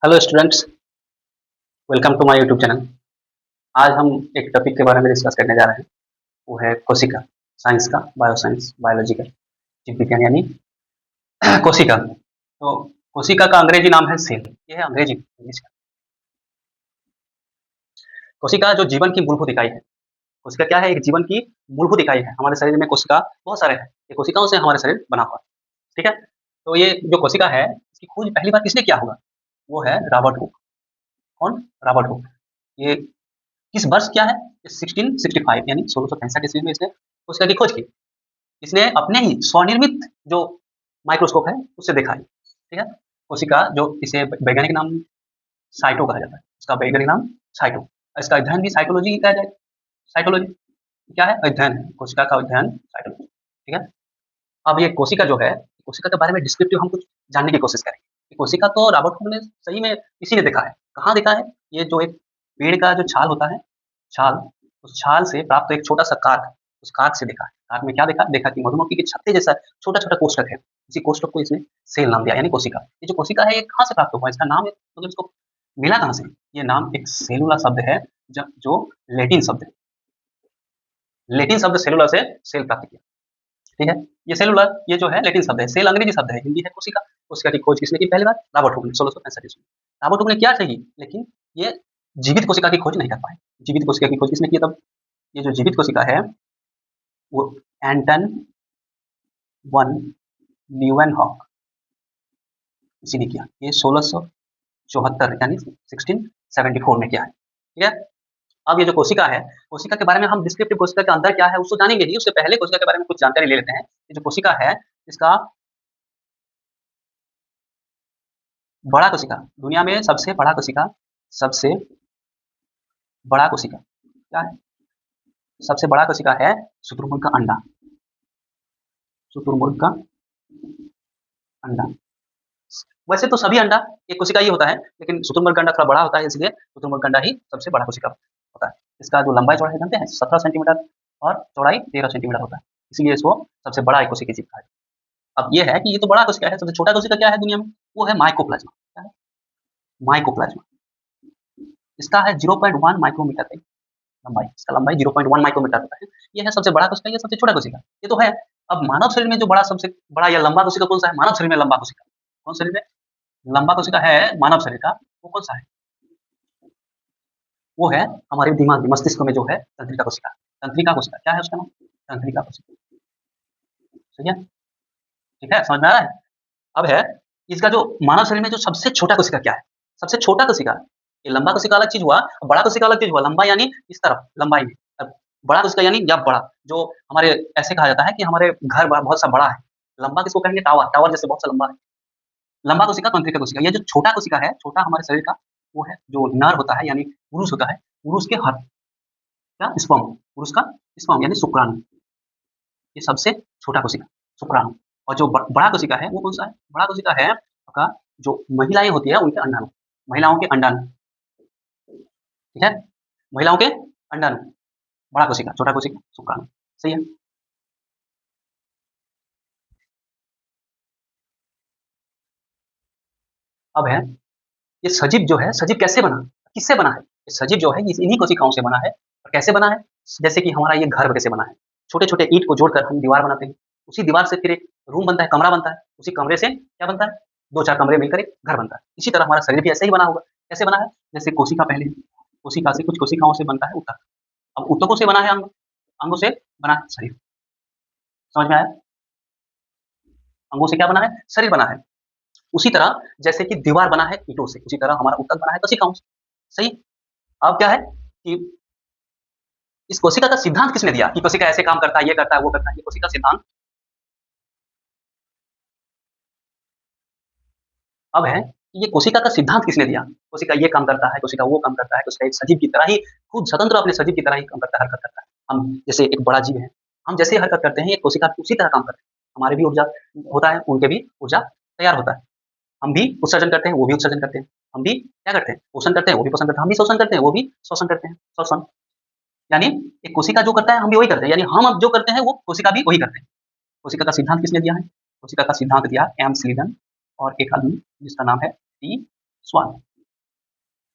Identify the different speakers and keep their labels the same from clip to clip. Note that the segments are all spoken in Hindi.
Speaker 1: Hello students, welcome to my YouTube channel. आज हम एक टॉपिक के बारे में डिस्कस करने जा रहे हैं। वो है कोशिका। साइंस का, बायो साइंस, बायोलॉजी का, जीव विज्ञान यानी कोशिका। तो कोशिका का अंग्रेजी नाम है सेल। ये है अंग्रेजी इंग्लिश का। कोशिका जो जीवन की मूलभूत इकाई है। कोशिका क्या है? एक जीवन की मूलभूत इकाई है। हमारे शरीर में कोशिका बहुत सारे हैं। ये कोशिकाओं से हमारा शरीर बना हुआ है। ठीक है? तो ये जो कोशिका है, इसकी खोज पहली बार किसने किया होगा? वो है रॉबर्ट हुक। कौन? Robert Hooke. ये किस वर्ष क्या है? 1665 यानी 1665 ईस्वी में इसने कोशिका की खोज की। इसने अपने ही स्वनिर्मित जो माइक्रोस्कोप है उससे देखा है। ठीक है? कोशिका जो इसे वैज्ञानिक नाम साइटो कहा जाता है। इसका वैज्ञानिक नाम साइटो। इसका अध्ययन भी साइटोलॉजी कहा जाए। साइटोलॉजी क्या है? अध्ययन है। कोशिका का अध्ययन साइटोलॉजी। ठीक है? अब ये कोशिका जो है, कोशिका के बारे में डिस्क्रिप्टिव हम कुछ जानने की कोशिश करेंगे। ये कोशिका तो रॉबर्ट हुक ने सही में इसी ने देखा है। कहाँ देखा है? ये जो एक पेड़ का जो छाल होता है, छाल, उस छाल से प्राप्त एक छोटा-सा कार्क, उस कार्क से देखा है। कार्क में क्या देखा? देखा कि मधुमक्खी के छत्ते जैसा छोटा-छोटा कोष्ठक है। इसी कोष्ठक को इसने सेल नाम दिया यानी कोशिका। ये जो कोशिका है ये कहाँ से प्राप्त हुआ? इसका नाम है मतलब इसको मिला कहाँ से? ये नाम एक सेलुला शब्द है जो लैटिन शब्द है। लैटिन शब्द सेलुला से सेल प्राप्त किया। ठीक है? ये सेलुलर ये जो है लैटिन शब्द है। सेल अंग्रेजी शब्द है, हिंदी है कोशिका। कोशिका की खोज किसने की पहली बार? रॉबर्ट हुक ने 1665 ईस्वी में। रॉबर्ट हुक ने क्या की? लेकिन ये जीवित कोशिका की खोज नहीं कर पाए। जीवित कोशिका की खोज किसने की तब? ये जो जीवित कोशिका है वो एंटन वन ल्यूवेनहॉक इसी ने किया। ये 1674 यानी 1674 में किया है। ठीक है? अब ये जो कोशिका है, कोशिका के बारे में हम डिस्क्रिप्टिव कोशिका के अंदर क्या है उसको जानेंगे ही। उससे पहले कोशिका के बारे में कुछ जानकारी ले लेते हैं। ये जो कोशिका है, इसका बड़ा कोशिका, दुनिया में सबसे बड़ा कोशिका, सबसे बड़ा कोशिका क्या है? सबसे बड़ा कोशिका है शुतुरमुर्ग का अंडा। शुतुरमुर्ग का अंडा। वैसे तो सभी अंडा एक कोशिका ही होता है, लेकिन शुतुरमुर्ग का अंडा थोड़ा बड़ा होता है, इसलिए शुतुरमुर्ग का अंडा ही सबसे बड़ा कोशिका होता है। इसका जो लंबाई चौड़ाई जानते हैं 17 सेंटीमीटर और चौड़ाई 13 सेंटीमीटर होता है, इसलिए इसको सबसे बड़ा एक कोशिका कहा है। अब ये है कि ये तो बड़ा कोशिका है, सबसे छोटा कोशिका क्या है दुनिया में? वो है माइकोप्लाज्मा। क्या है? माइकोप्लाज्मा। इसका है 0.1 माइक्रोमीटर तक लंबाई। इसका लंबाई 0.1 माइक्रोमीटर होता है। ये है सबसे बड़ा कोशिका, ये सबसे छोटा कोशिका। ये तो है। अब मानव शरीर में जो बड़ा सबसे बड़ा या लंबा कोशिका कौन सा है? मानव शरीर में लंबा कोशिका कौन शरीर में लंबा कोशिका है मानव शरीर का, वो कौन सा है? वो है हमारे दिमाग मस्तिष्क में जो है तंत्रिका कोशिका। तंत्रिका कोशिका क्या है उसका नाम? तंत्रिका कोशिका। ठीक है? ठीक है, समझ में आ रहा है? अब है इसका जो मानव शरीर में जो सबसे छोटा कोशिका क्या है? सबसे छोटा कोशिका, ये लंबा कोशिका अलग चीज हुआ, बड़ा कोशिका अलग चीज हुआ। लंबा यानी इस तरफ लंबाई में, अब बड़ा कोशिका यानी या बड़ा, जो हमारे ऐसे कहा जाता है कि हमारे घर बहुत सा बड़ा है। लंबा किसको कहेंगे? टावर, टावर जैसे बहुत सा लंबा है। लंबा कोशिका तंत्रिका कोशिका। ये जो छोटा कोशिका है, छोटा हमारे शरीर का, वो है जो नर होता है यानी पुरुष होता है, पुरुष के हर क्या स्पर्म, पुरुष का स्पर्म यानी शुक्राणु। ये सबसे छोटा कोशिका शुक्राणु। और जो बड़ा कोशिका है वो कौन सा है? बड़ा कोशिका है आपका जो महिलाएं होती है उनके अंडाणु, महिलाओं के अंडाणु। ठीक है? महिलाओं के अंडाणु, बड़ा कोशिका, छोटा कोशिका, शुक्राणु। सही है? अब है ये सजीव जो है, सजीव कैसे बना? किससे बना है? ये सजीव जो है ये इन्हीं कोशिकाओं से बना है। और कैसे बना है? जैसे कि हमारा ये घर कैसे बना है? छोटे-छोटे ईंट को जोड़कर हम दीवार बनाते हैं। उसी दीवार से फिर एक रूम बनता है, कमरा बनता है। उसी कमरे से क्या बनता है? 2-4 कमरे मिलकर एक घर बनता है। इसी तरह हमारा शरीर भी ऐसे ही बना होगा। कैसे बना है? जैसे कोशिका पहले, कोशिका से कुछ कोशिकाओं से बनता है ऊतक। अब ऊतकों से बना है अंग, अंगों से बना है शरीर। समझ में आया? अंगों से क्या बना है? शरीर बना है। उसी तरह जैसे कि दीवार बना है ईंटों से, उसी तरह हमारा ऊतक बना है कोशिकाओं से। सही? अब क्या है कि इस कोशिका का सिद्धांत किसने दिया कि कोशिका ऐसे काम करता है, ये करता है, वो करता है? ये कोशिका सिद्धांत अब है कि ये कोशिका का सिद्धांत किसने दिया? कोशिका ये काम करता है, कोशिका वो काम करता है, कोशिका एक सजीव की तरह ही खुद स्वतंत्र अपने सजीव की तरह ही काम करता है, हरकत करता है। हम जैसे एक बड़ा जीव है, हम जैसे हरकत करते हैं, ये कोशिका उसी तरह काम करती है। हमारे भी ऊर्जा होता है, उनके भी ऊर्जा तैयार होता है। हम भी उत्सर्जन करते हैं, वो भी उत्सर्जन करते हैं। हम भी क्या करते हैं? पोषण करते हैं, वो भी पोषण करते हैं। हम भी शोषण करते हैं, वो भी शोषण करते हैं। शोषण यानी एक कोशिका जो करता है, हम भी वही करते हैं। यानी हम अब जो करते हैं, वो कोशिका भी वही करते हैं। कोशिका का सिद्धांत किसने दिया है? कोशिका का सिद्धांत दिया एम स्लीवन और एक आदमी जिसका नाम है टी स्वान।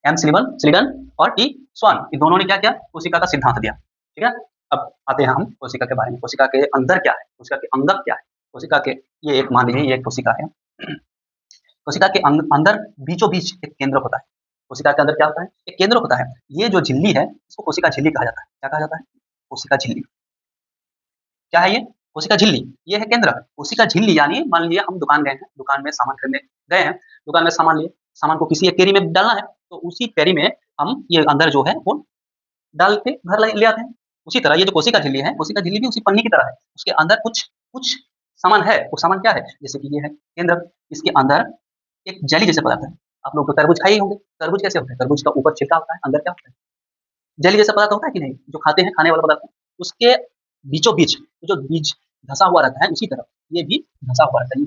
Speaker 1: एम स्लीडन और टी स्वान, इन दोनों ने क्या किया, कोशिका का सिद्धांत दिया। ठीक है, अब आते हैं हम कोशिका के बारे में। कोशिका के अंदर क्या है, कोशिका के अंदर क्या है, कोशिका के, ये एक मान लीजिए ये एक कोशिका है। कोशिका के अंदर बीचों बीच एक केंद्र होता है। कोशिका के अंदर क्या होता है, एक केंद्र होता है। ये जो झिल्ली है इसको कोशिका झिल्ली कहा जाता है। क्या कहा जाता है, कोशिका झिल्ली। क्या है ये, कोशिका झिल्ली, ये है केंद्र। कोशिका झिल्ली यानी मान लीजिए हम दुकान गए हैं, दुकान में सामान खरीदने गए हैं, दुकान में सामान लिए, सामान को किसी एक कैरी में डालना है, तो उसी कैरी में हम ये अंदर जो है वो डाल के घर ले आते हैं। उसी तरह ये जो कोशिका झिल्ली है, कोशिका झिल्ली भी उसी पन्नी की तरह है। उसके अंदर कुछ कुछ सामान है, वो सामान क्या है, जैसे कि ये है केंद्र, इसके अंदर एक जेली जैसे पदार्थ है। आप लोग तो तरबूज खाए ही होंगे, तरबूज कैसे होता है, तरबूज का ऊपर छिलका होता है, अंदर क्या होता है, जेली जैसा पदार्थ होता है कि नहीं, जो खाते हैं, खाने वाला पदार्थ। उसके बीचों बीच जो बीज धसा हुआ रहता है, उसी तरह ये भी धसा हुआ रहता है।